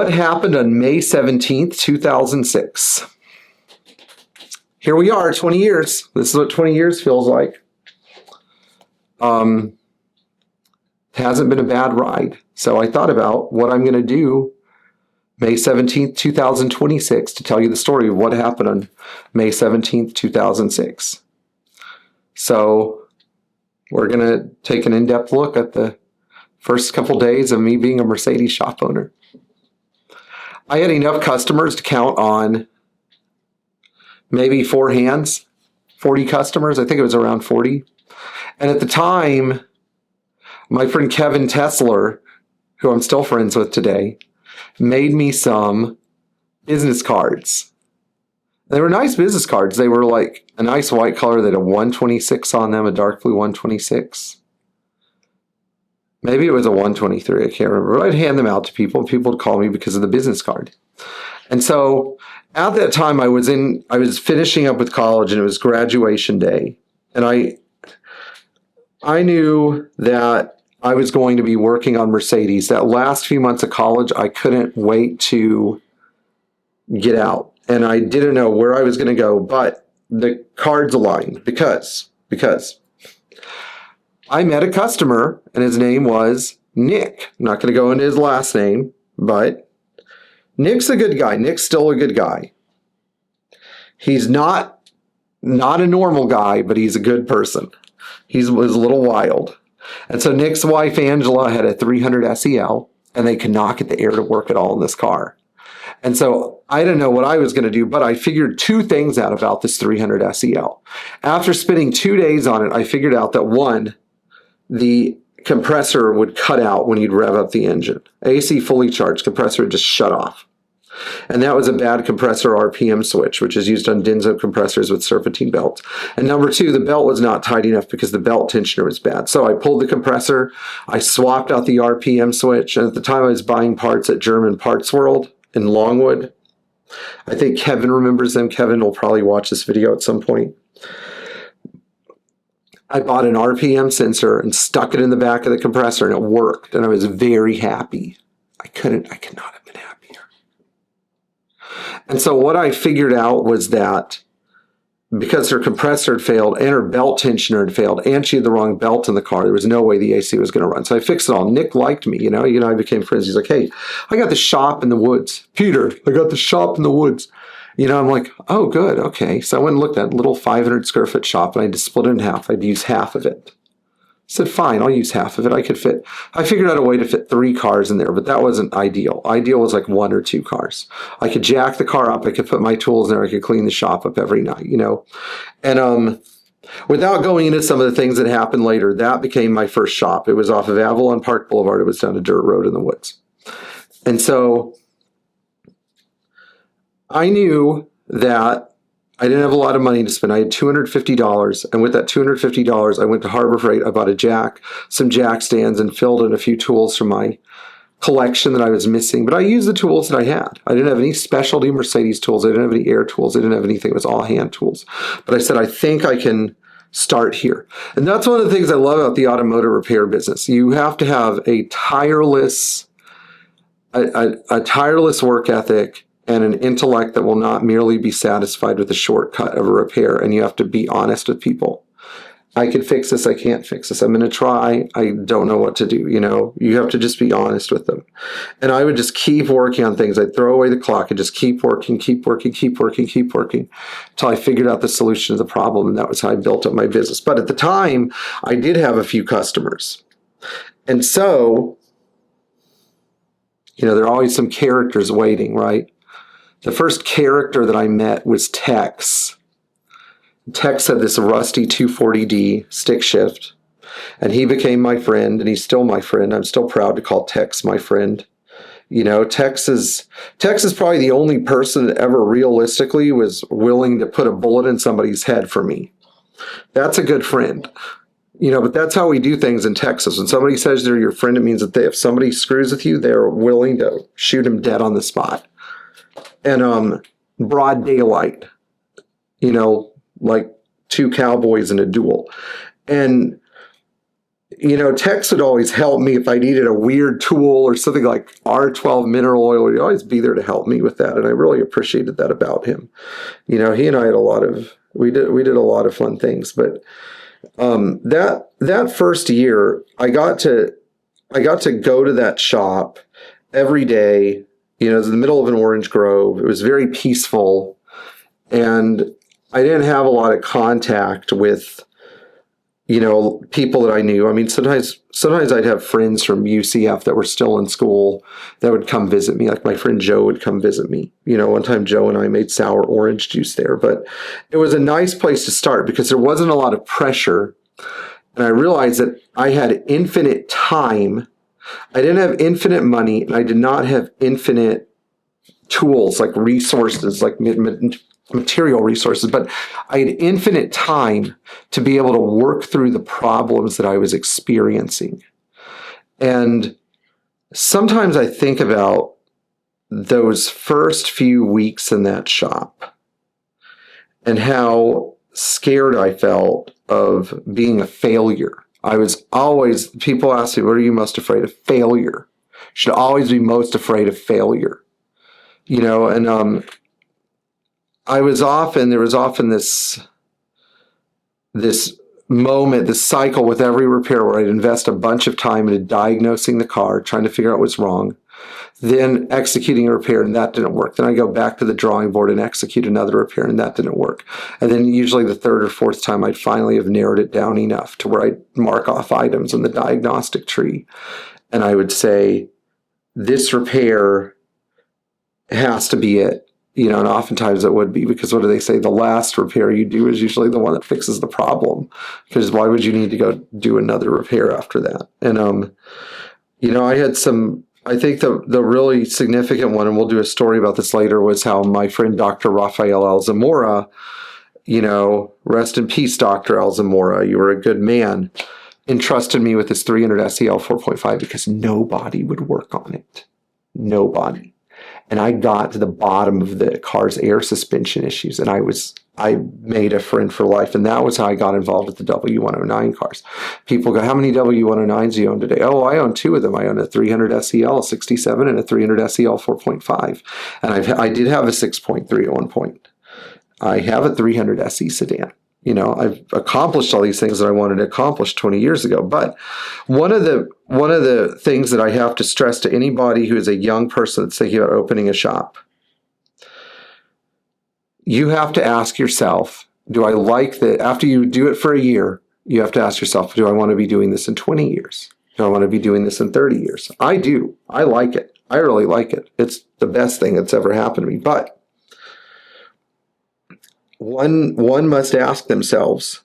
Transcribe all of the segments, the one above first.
What happened on May 17th, 2006? Here we are, 20 years. This is what 20 years feels like. Hasn't been a bad ride. So I thought about what I'm going to do May 17th, 2026 to tell you the story of what happened on May 17th, 2006. So we're going to take an in-depth look at the first couple days of me being a Mercedes shop owner. I had enough customers to count on maybe 4 hands, 40 customers. I think it was around 40. And at the time, my friend Kevin Tesler, who I'm still friends with today, made me some business cards. They were nice business cards. They were like a nice white color. They had a 126 on them, a dark blue 126. Maybe it was a 123, I can't remember. But I'd hand them out to people. People would call me because of the business card. And so at that time I was finishing up with college, and it was graduation day. And I knew that I was going to be working on Mercedes. That last few months of college, I couldn't wait to get out. And I didn't know where I was going to go, but the cards aligned because I met a customer, and his name was Nick. I'm not going to go into his last name, but Nick's a good guy. Nick's still a good guy. He's not a normal guy, but he's a good person. He was a little wild. And so Nick's wife, Angela, had a 300 SEL, and they could not get the air to work at all in this car. And so I didn't know what I was going to do, but I figured 2 things out about this 300 SEL. After spending 2 days on it, I figured out that 1, the compressor would cut out when you'd rev up the engine. AC fully charged, compressor would just shut off. And that was a bad compressor RPM switch, which is used on Denso compressors with serpentine belts. And number 2, the belt was not tight enough because the belt tensioner was bad. So I pulled the compressor, I swapped out the RPM switch, and at the time I was buying parts at German Parts World in Longwood. I think Kevin remembers them. Kevin will probably watch this video at some point. I bought an RPM sensor and stuck it in the back of the compressor, and it worked, and I was very happy. I could not have been happier. And so what I figured out was that because her compressor had failed and her belt tensioner had failed and she had the wrong belt in the car, there was no way the AC was going to run. So I fixed it all. Nick liked me, I became friends. He's like, hey, I got the shop in the woods. Peter, I got the shop in the woods. I'm like, oh, good, okay. So I went and looked at a little 500 square foot shop, and I just split it in half. I'd use half of it. I said, fine, I'll use half of it. I figured out a way to fit 3 cars in there, but that wasn't ideal. Ideal was like 1 or 2 cars. I could jack the car up. I could put my tools in there. I could clean the shop up every night, And without going into some of the things that happened later, that became my first shop. It was off of Avalon Park Boulevard. It was down a dirt road in the woods. And so I knew that I didn't have a lot of money to spend. I had $250, and with that $250, I went to Harbor Freight. I bought a jack, some jack stands, and filled in a few tools from my collection that I was missing. But I used the tools that I had. I didn't have any specialty Mercedes tools. I didn't have any air tools. I didn't have anything. It was all hand tools. But I said, I think I can start here. And that's one of the things I love about the automotive repair business. You have to have a tireless work ethic and an intellect that will not merely be satisfied with a shortcut of a repair. And you have to be honest with people. I can fix this. I can't fix this. I'm going to try. I don't know what to do. You have to just be honest with them. And I would just keep working on things. I'd throw away the clock and just keep working until I figured out the solution to the problem. And that was how I built up my business. But at the time, I did have a few customers. And so, there are always some characters waiting, right? The first character that I met was Tex. Tex had this rusty 240D stick shift, and he became my friend, and he's still my friend. I'm still proud to call Tex my friend. Tex is probably the only person that ever realistically was willing to put a bullet in somebody's head for me. That's a good friend. But that's how we do things in Texas. When somebody says they're your friend, it means that if somebody screws with you, they're willing to shoot him dead on the spot. And broad daylight, like 2 cowboys in a duel. And Tex would always help me if I needed a weird tool or something like R12 mineral oil. He'd always be there to help me with that, and I really appreciated that about him. He and I had we did a lot of fun things. But that first year, I got to go to that shop every day. It was in the middle of an orange grove. It was very peaceful, and I didn't have a lot of contact with people that I knew. I mean, sometimes I'd have friends from UCF that were still in school that would come visit me. Like my friend Joe would come visit me. One time Joe and I made sour orange juice there. But it was a nice place to start because there wasn't a lot of pressure. And I realized that I had infinite time. I didn't have infinite money, and I did not have infinite tools, like resources, like material resources, but I had infinite time to be able to work through the problems that I was experiencing. And sometimes I think about those first few weeks in that shop and how scared I felt of being a failure. People ask me, what are you most afraid of? Failure. You should always be most afraid of failure. And there was often this moment, this cycle with every repair where I'd invest a bunch of time into diagnosing the car, trying to figure out what's wrong, then executing a repair, and that didn't work. Then I go back to the drawing board and execute another repair, and that didn't work. And then usually the third or fourth time, I'd finally have narrowed it down enough to where I'd mark off items in the diagnostic tree. And I would say, this repair has to be it. And oftentimes it would be, because what do they say? The last repair you do is usually the one that fixes the problem, because why would you need to go do another repair after that? And, I had I think the really significant one, and we'll do a story about this later, was how my friend Dr. Rafael Alzamora, rest in peace, Dr. Alzamora, you were a good man, entrusted me with this 300 SEL 4.5 because nobody would work on it. Nobody. And I got to the bottom of the car's air suspension issues, and I made a friend for life. And that was how I got involved with the W109 cars. People go, how many W109s do you own today? Oh, I own two of them. I own a 300 SEL, a 67, and a 300 SEL 4.5. And I did have a 6.3 at one point. I have a 300 SE sedan. I've accomplished all these things that I wanted to accomplish 20 years ago. But one of the things that I have to stress to anybody who is a young person that's thinking about opening a shop, you have to ask yourself, do I like that? After you do it for a year, you have to ask yourself, do I want to be doing this in 20 years? Do I want to be doing this in 30 years? I do. I like it. I really like it. It's the best thing that's ever happened to me. But one must ask themselves,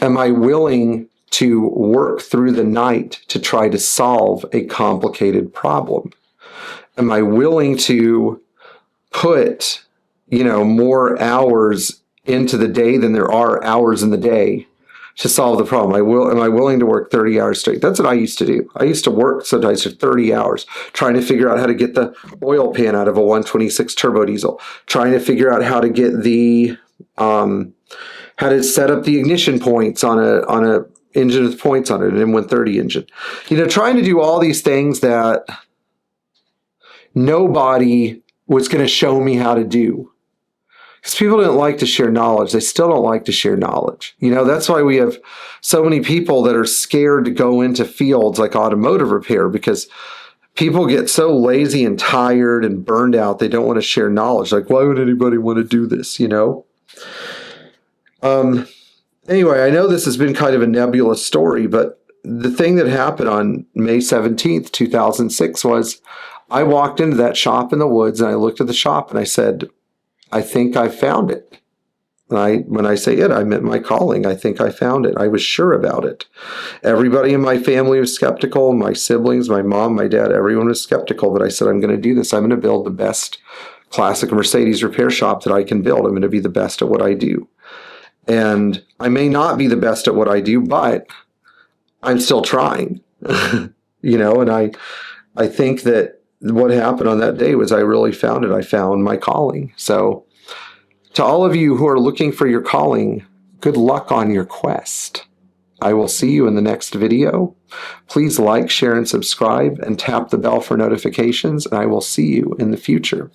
am I willing to work through the night to try to solve a complicated problem? Am I willing to put, more hours into the day than there are hours in the day to solve the problem? Am I willing to work 30 hours straight? That's what I used to do. I used to work sometimes for 30 hours trying to figure out how to get the oil pan out of a 126 turbo diesel, trying to figure out how to get the how to set up the ignition points on a engine with points on it, an M130 engine. Trying to do all these things that nobody was going to show me how to do. Because people didn't like to share knowledge. They still don't like to share knowledge. That's why we have so many people that are scared to go into fields like automotive repair, because people get so lazy and tired and burned out, they don't want to share knowledge. Like, why would anybody want to do this, Anyway, I know this has been kind of a nebulous story, but the thing that happened on May 17th, 2006 was I walked into that shop in the woods, and I looked at the shop and I said, I think I found it. When I say it, I meant my calling. I think I found it. I was sure about it. Everybody in my family was skeptical. My siblings, my mom, my dad, everyone was skeptical. But I said, I'm going to do this. I'm going to build the best Classic Mercedes repair shop that I can build. I'm going to be the best at what I do. And I may not be the best at what I do, but I'm still trying. And I think that what happened on that day was I really found it. I found my calling. So to all of you who are looking for your calling, good luck on your quest. I will see you in the next video. Please like, share, and subscribe, and tap the bell for notifications, and I will see you in the future.